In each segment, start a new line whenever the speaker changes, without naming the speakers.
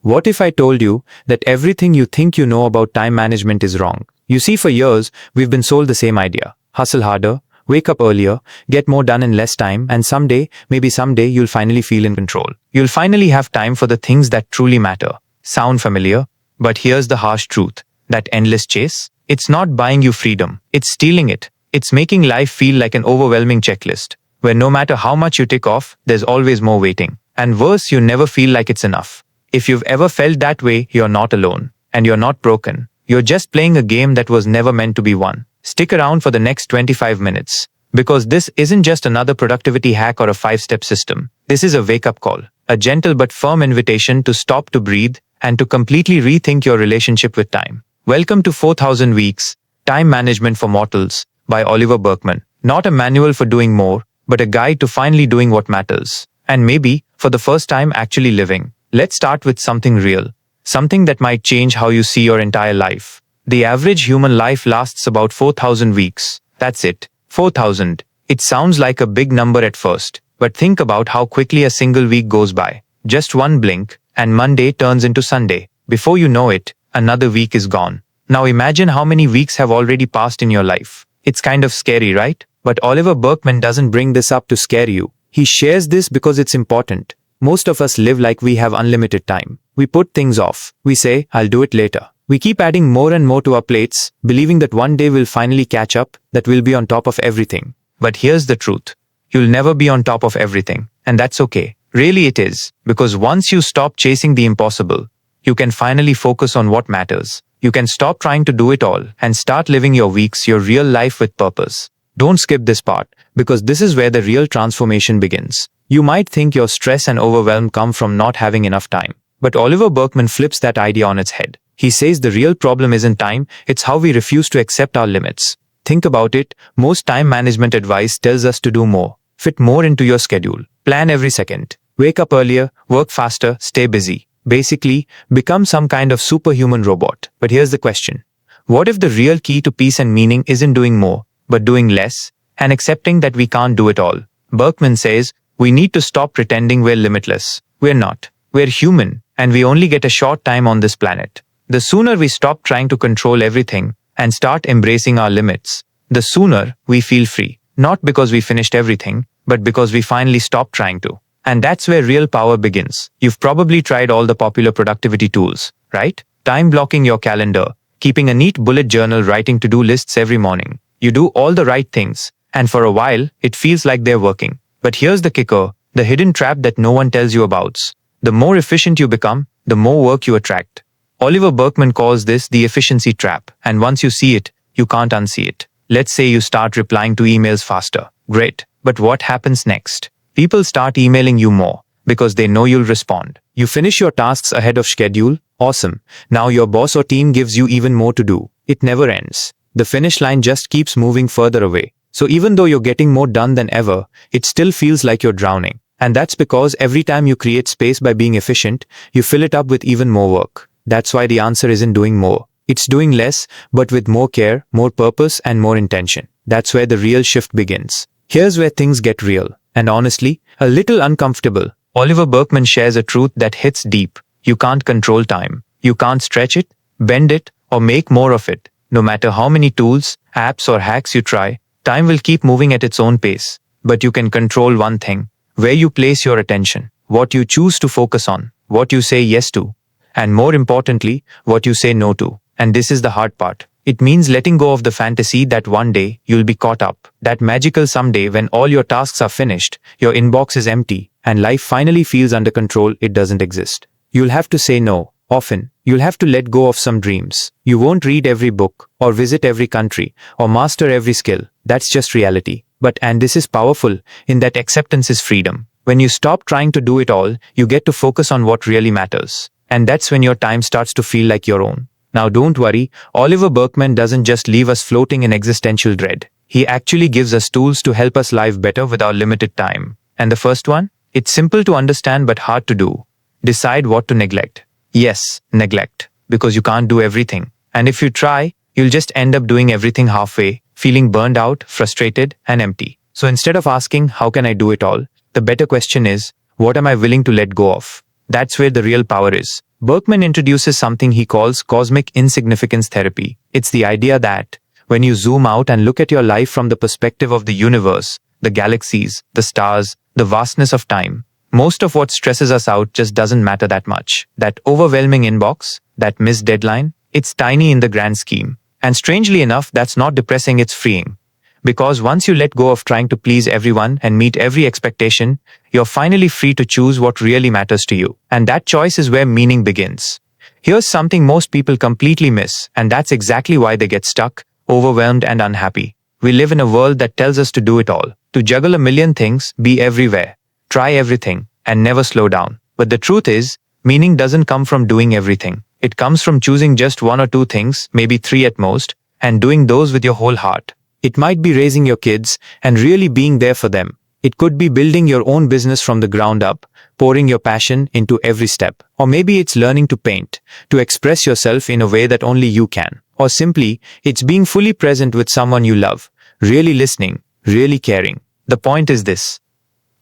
What if I told you that everything you think you know about time management is wrong? You see, for years, we've been sold the same idea. Hustle harder, wake up earlier, get more done in less time, and someday, maybe someday, you'll finally feel in control. You'll finally have time for the things that truly matter. Sound familiar? But here's the harsh truth. That endless chase? It's not buying you freedom. It's stealing it. It's making life feel like an overwhelming checklist, where no matter how much you tick off, there's always more waiting. And worse, you never feel like it's enough. If you've ever felt that way, you're not alone. And you're not broken. You're just playing a game that was never meant to be won. Stick around for the next 25 minutes. Because this isn't just another productivity hack or a 5-step system. This is a wake-up call. A gentle but firm invitation to stop, to breathe, and to completely rethink your relationship with time. Welcome to 4000 Weeks, Time Management for Mortals, by Oliver Burkeman. Not a manual for doing more, but a guide to finally doing what matters. And maybe, for the first time, actually living. Let's start with something real. Something that might change how you see your entire life. The average human life lasts about 4000 weeks. That's it. 4000. It sounds like a big number at first, but think about how quickly a single week goes by. Just one blink, and Monday turns into Sunday. Before you know it, another week is gone. Now imagine how many weeks have already passed in your life. It's kind of scary, right? But Oliver Burkeman doesn't bring this up to scare you. He shares this because it's important. Most of us live like we have unlimited time. We put things off. We say, I'll do it later. We keep adding more and more to our plates, believing that one day we'll finally catch up, that we'll be on top of everything. But here's the truth. You'll never be on top of everything. And that's okay. Really it is. Because once you stop chasing the impossible, you can finally focus on what matters. You can stop trying to do it all and start living your weeks, your real life with purpose. Don't skip this part, because this is where the real transformation begins. You might think your stress and overwhelm come from not having enough time. But Oliver Burkeman flips that idea on its head. He says the real problem isn't time, it's how we refuse to accept our limits. Think about it, most time management advice tells us to do more. Fit more into your schedule. Plan every second. Wake up earlier, work faster, stay busy. Basically, become some kind of superhuman robot. But here's the question. What if the real key to peace and meaning isn't doing more, but doing less, and accepting that we can't do it all? Burkeman says, we need to stop pretending we're limitless. We're not. We're human, and we only get a short time on this planet. The sooner we stop trying to control everything and start embracing our limits, the sooner we feel free. Not because we finished everything, but because we finally stopped trying to. And that's where real power begins. You've probably tried all the popular productivity tools, right? Time blocking your calendar, keeping a neat bullet journal, writing to-do lists every morning. You do all the right things, and for a while, it feels like they're working. But here's the kicker, the hidden trap that no one tells you about. The more efficient you become, the more work you attract. Oliver Burkeman calls this the efficiency trap, and once you see it, you can't unsee it. Let's say you start replying to emails faster. Great. But what happens next? People start emailing you more, because they know you'll respond. You finish your tasks ahead of schedule? Awesome. Now your boss or team gives you even more to do. It never ends. The finish line just keeps moving further away. So even though you're getting more done than ever, it still feels like you're drowning. And that's because every time you create space by being efficient, you fill it up with even more work. That's why the answer isn't doing more. It's doing less, but with more care, more purpose, and more intention. That's where the real shift begins. Here's where things get real, and honestly, a little uncomfortable. Oliver Burkeman shares a truth that hits deep. You can't control time. You can't stretch it, bend it, or make more of it. No matter how many tools, apps, or hacks you try, time will keep moving at its own pace. But you can control one thing: where you place your attention, what you choose to focus on, what you say yes to, and more importantly, what you say no to. And this is the hard part. It means letting go of the fantasy that one day you'll be caught up. That magical someday when all your tasks are finished, your inbox is empty, and life finally feels under control. It doesn't exist. You'll have to say no. Often, you'll have to let go of some dreams. You won't read every book, or visit every country, or master every skill. That's just reality. And this is powerful, in that acceptance is freedom. When you stop trying to do it all, you get to focus on what really matters. And that's when your time starts to feel like your own. Now don't worry, Oliver Burkeman doesn't just leave us floating in existential dread. He actually gives us tools to help us live better with our limited time. And the first one? It's simple to understand but hard to do. Decide what to neglect. Yes, neglect. Because you can't do everything. And if you try, you'll just end up doing everything halfway, feeling burned out, frustrated, and empty. So instead of asking, how can I do it all? The better question is, what am I willing to let go of? That's where the real power is. Burkeman introduces something he calls cosmic insignificance therapy. It's the idea that when you zoom out and look at your life from the perspective of the universe, the galaxies, the stars, the vastness of time, most of what stresses us out just doesn't matter that much. That overwhelming inbox, that missed deadline, it's tiny in the grand scheme. And strangely enough, that's not depressing, it's freeing. Because once you let go of trying to please everyone and meet every expectation, you're finally free to choose what really matters to you. And that choice is where meaning begins. Here's something most people completely miss, and that's exactly why they get stuck, overwhelmed, and unhappy. We live in a world that tells us to do it all, to juggle a million things, be everywhere, try everything, and never slow down. But the truth is, meaning doesn't come from doing everything. It comes from choosing just one or two things, maybe three at most, and doing those with your whole heart. It might be raising your kids and really being there for them. It could be building your own business from the ground up, pouring your passion into every step. Or maybe it's learning to paint, to express yourself in a way that only you can. Or simply, it's being fully present with someone you love, really listening, really caring. The point is this: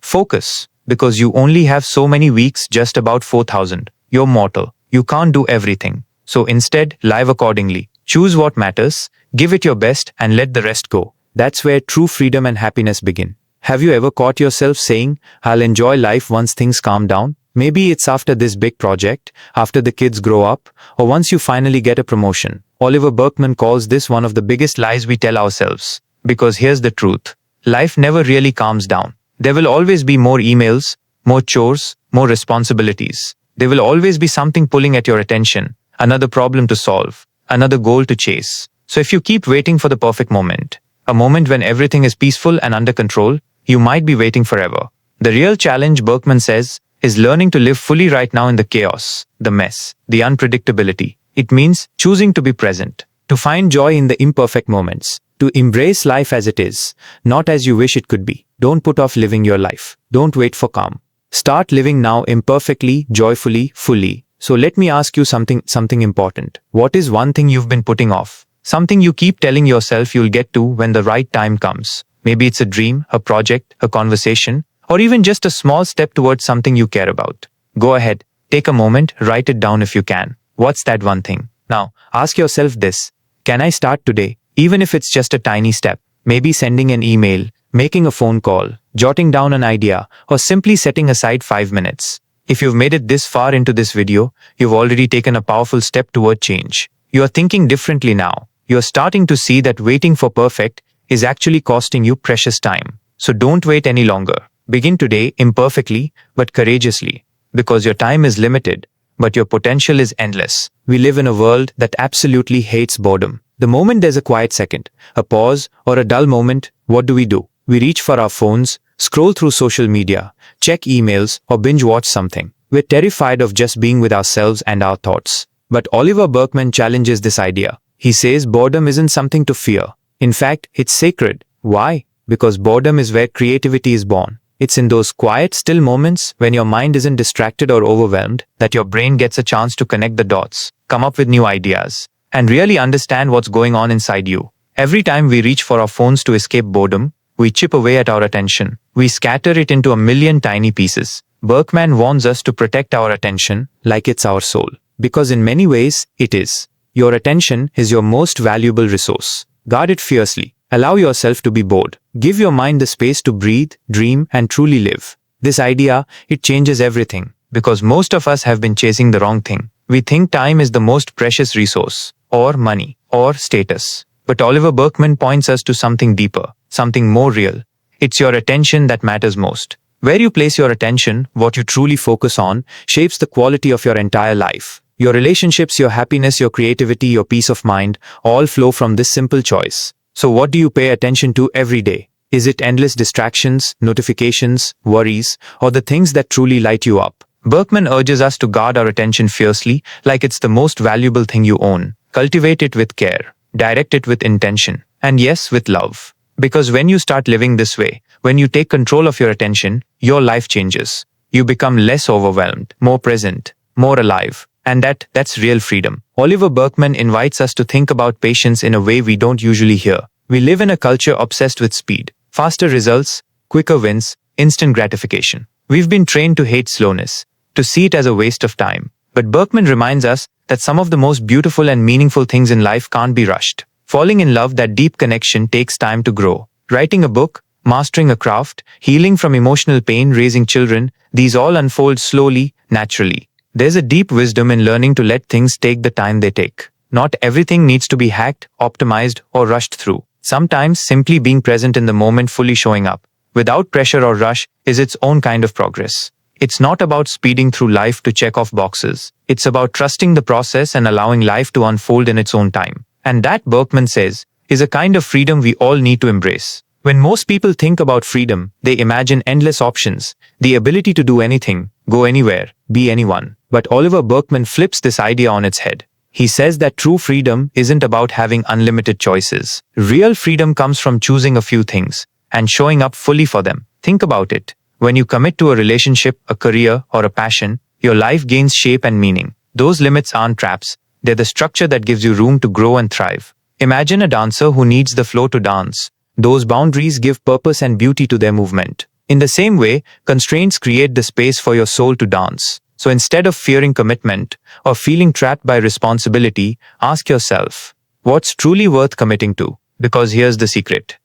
focus, because you only have so many weeks, just about 4,000. You're mortal. You can't do everything. So instead, live accordingly. Choose what matters, give it your best, and let the rest go. That's where true freedom and happiness begin. Have you ever caught yourself saying, "I'll enjoy life once things calm down"? Maybe it's after this big project, after the kids grow up, or once you finally get a promotion. Oliver Burkeman calls this one of the biggest lies we tell ourselves. Because here's the truth: life never really calms down. There will always be more emails, more chores, more responsibilities. There will always be something pulling at your attention, another problem to solve, another goal to chase. So if you keep waiting for the perfect moment, a moment when everything is peaceful and under control, you might be waiting forever. The real challenge, Burkeman says, is learning to live fully right now in the chaos, the mess, the unpredictability. It means choosing to be present, to find joy in the imperfect moments, to embrace life as it is, not as you wish it could be. Don't put off living your life. Don't wait for calm. Start living now, imperfectly, joyfully, fully. So let me ask you something important. What is one thing you've been putting off? Something you keep telling yourself you'll get to when the right time comes. Maybe it's a dream, a project, a conversation, or even just a small step towards something you care about. Go ahead, take a moment, write it down if you can. What's that one thing? Now, ask yourself this: can I start today? Even if it's just a tiny step. Maybe sending an email, making a phone call, jotting down an idea, or simply setting aside 5 minutes. If you've made it this far into this video, you've already taken a powerful step toward change. You are thinking differently now. You're starting to see that waiting for perfect is actually costing you precious time. So don't wait any longer. Begin today, imperfectly, but courageously. Because your time is limited, but your potential is endless. We live in a world that absolutely hates boredom. The moment there's a quiet second, a pause, or a dull moment, what do? We reach for our phones, scroll through social media, check emails, or binge watch something. We're terrified of just being with ourselves and our thoughts. But Oliver Burkeman challenges this idea. He says boredom isn't something to fear. In fact, it's sacred. Why? Because boredom is where creativity is born. It's in those quiet, still moments when your mind isn't distracted or overwhelmed that your brain gets a chance to connect the dots, come up with new ideas, and really understand what's going on inside you. Every time we reach for our phones to escape boredom, we chip away at our attention. We scatter it into a million tiny pieces. Burkeman warns us to protect our attention like it's our soul. Because in many ways, it is. Your attention is your most valuable resource. Guard it fiercely. Allow yourself to be bored. Give your mind the space to breathe, dream, and truly live. This idea, it changes everything. Because most of us have been chasing the wrong thing. We think time is the most precious resource, or money, or status. But Oliver Burkeman points us to something deeper, something more real. It's your attention that matters most. Where you place your attention, what you truly focus on, shapes the quality of your entire life. Your relationships, your happiness, your creativity, your peace of mind, all flow from this simple choice. So what do you pay attention to every day? Is it endless distractions, notifications, worries, or the things that truly light you up? Burkeman urges us to guard our attention fiercely, like it's the most valuable thing you own. Cultivate it with care. Direct it with intention. And yes, with love. Because when you start living this way, when you take control of your attention, your life changes. You become less overwhelmed, more present, more alive. And that's real freedom. Oliver Burkeman invites us to think about patience in a way we don't usually hear. We live in a culture obsessed with speed, faster results, quicker wins, instant gratification. We've been trained to hate slowness, to see it as a waste of time. But Burkeman reminds us that some of the most beautiful and meaningful things in life can't be rushed. Falling in love, that deep connection, takes time to grow. Writing a book, mastering a craft, healing from emotional pain, raising children, these all unfold slowly, naturally. There's a deep wisdom in learning to let things take the time they take. Not everything needs to be hacked, optimized, or rushed through. Sometimes simply being present in the moment, fully showing up, without pressure or rush, is its own kind of progress. It's not about speeding through life to check off boxes. It's about trusting the process and allowing life to unfold in its own time. And that, Burkeman says, is a kind of freedom we all need to embrace. When most people think about freedom, they imagine endless options, the ability to do anything, go anywhere, be anyone. But Oliver Burkeman flips this idea on its head. He says that true freedom isn't about having unlimited choices. Real freedom comes from choosing a few things and showing up fully for them. Think about it. When you commit to a relationship, a career, or a passion, your life gains shape and meaning. Those limits aren't traps. They're the structure that gives you room to grow and thrive. Imagine a dancer who needs the flow to dance. Those boundaries give purpose and beauty to their movement. In the same way, constraints create the space for your soul to dance. So instead of fearing commitment or feeling trapped by responsibility, ask yourself, what's truly worth committing to? Because here's the secret.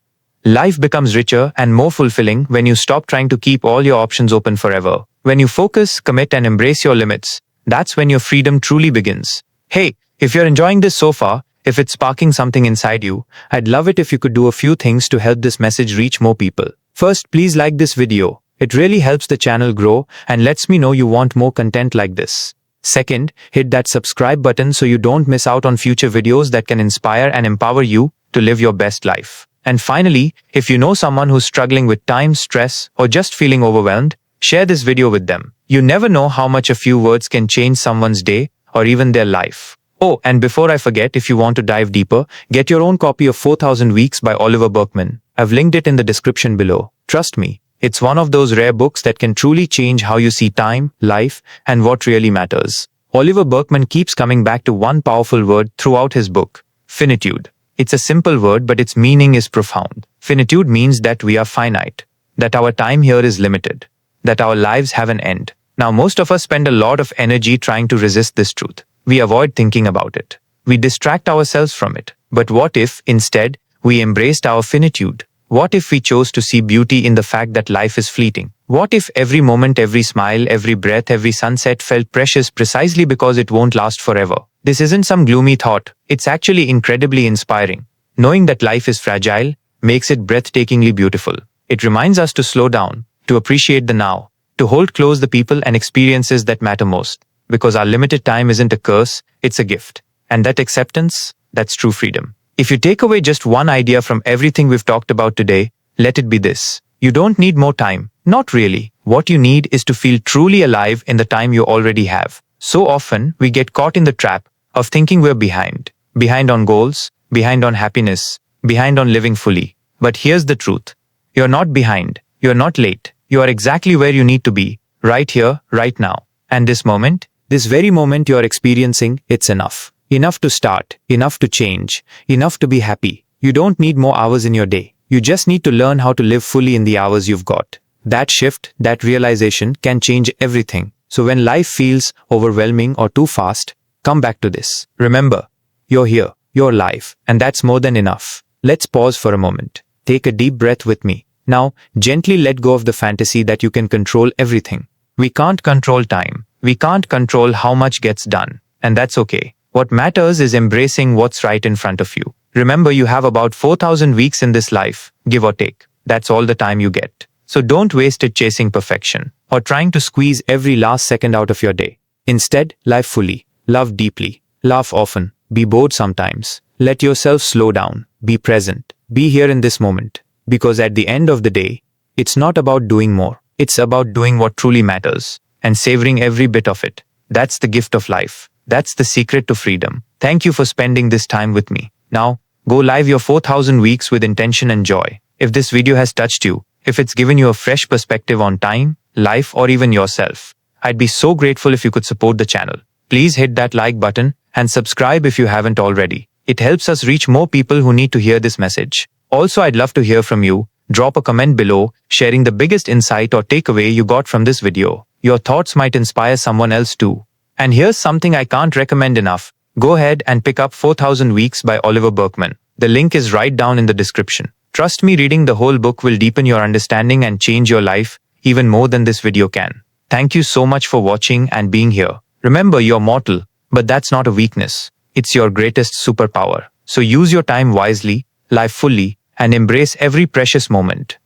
Life becomes richer and more fulfilling when you stop trying to keep all your options open forever. When you focus, commit, and embrace your limits, that's when your freedom truly begins. Hey, if you're enjoying this so far, if it's sparking something inside you, I'd love it if you could do a few things to help this message reach more people. First, please like this video. It really helps the channel grow and lets me know you want more content like this. Second, hit that subscribe button so you don't miss out on future videos that can inspire and empower you to live your best life. And finally, if you know someone who's struggling with time, stress, or just feeling overwhelmed, share this video with them. You never know how much a few words can change someone's day or even their life. Oh, and before I forget, if you want to dive deeper, get your own copy of 4,000 Weeks by Oliver Burkeman. I've linked it in the description below. Trust me, it's one of those rare books that can truly change how you see time, life, and what really matters. Oliver Burkeman keeps coming back to one powerful word throughout his book: finitude. It's a simple word, but its meaning is profound. Finitude means that we are finite, that our time here is limited, that our lives have an end. Now, most of us spend a lot of energy trying to resist this truth. We avoid thinking about it. We distract ourselves from it. But what if, instead, we embraced our finitude? What if we chose to see beauty in the fact that life is fleeting? What if every moment, every smile, every breath, every sunset felt precious precisely because it won't last forever? This isn't some gloomy thought. It's actually incredibly inspiring. Knowing that life is fragile makes it breathtakingly beautiful. It reminds us to slow down, to appreciate the now, to hold close the people and experiences that matter most. Because our limited time isn't a curse, it's a gift. And that acceptance, that's true freedom. If you take away just one idea from everything we've talked about today, let it be this. You don't need more time. Not really. What you need is to feel truly alive in the time you already have. So often, we get caught in the trap of thinking we're behind. Behind on goals, behind on happiness, behind on living fully. But here's the truth. You're not behind. You're not late. You are exactly where you need to be. Right here, right now. And this very moment you're experiencing, it's enough. Enough to start, enough to change, enough to be happy. You don't need more hours in your day. You just need to learn how to live fully in the hours you've got. That shift, that realization can change everything. So when life feels overwhelming or too fast, come back to this. Remember, you're here, you're alive, and that's more than enough. Let's pause for a moment. Take a deep breath with me. Now, gently let go of the fantasy that you can control everything. We can't control time. We can't control how much gets done. And that's okay. What matters is embracing what's right in front of you. Remember, you have about 4,000 weeks in this life, give or take. That's all the time you get. So don't waste it chasing perfection or trying to squeeze every last second out of your day. Instead, live fully, love deeply, laugh often, be bored sometimes. Let yourself slow down, be present, be here in this moment. Because at the end of the day, it's not about doing more. It's about doing what truly matters and savoring every bit of it. That's the gift of life. That's the secret to freedom. Thank you for spending this time with me. Now, go live your 4,000 weeks with intention and joy. If this video has touched you, if it's given you a fresh perspective on time, life, or even yourself, I'd be so grateful if you could support the channel. Please hit that like button and subscribe if you haven't already. It helps us reach more people who need to hear this message. Also, I'd love to hear from you. Drop a comment below, sharing the biggest insight or takeaway you got from this video. Your thoughts might inspire someone else too. And here's something I can't recommend enough. Go ahead and pick up 4,000 Weeks by Oliver Burkeman. The link is right down in the description. Trust me, reading the whole book will deepen your understanding and change your life even more than this video can. Thank you so much for watching and being here. Remember, you're mortal, but that's not a weakness. It's your greatest superpower. So use your time wisely, live fully, and embrace every precious moment.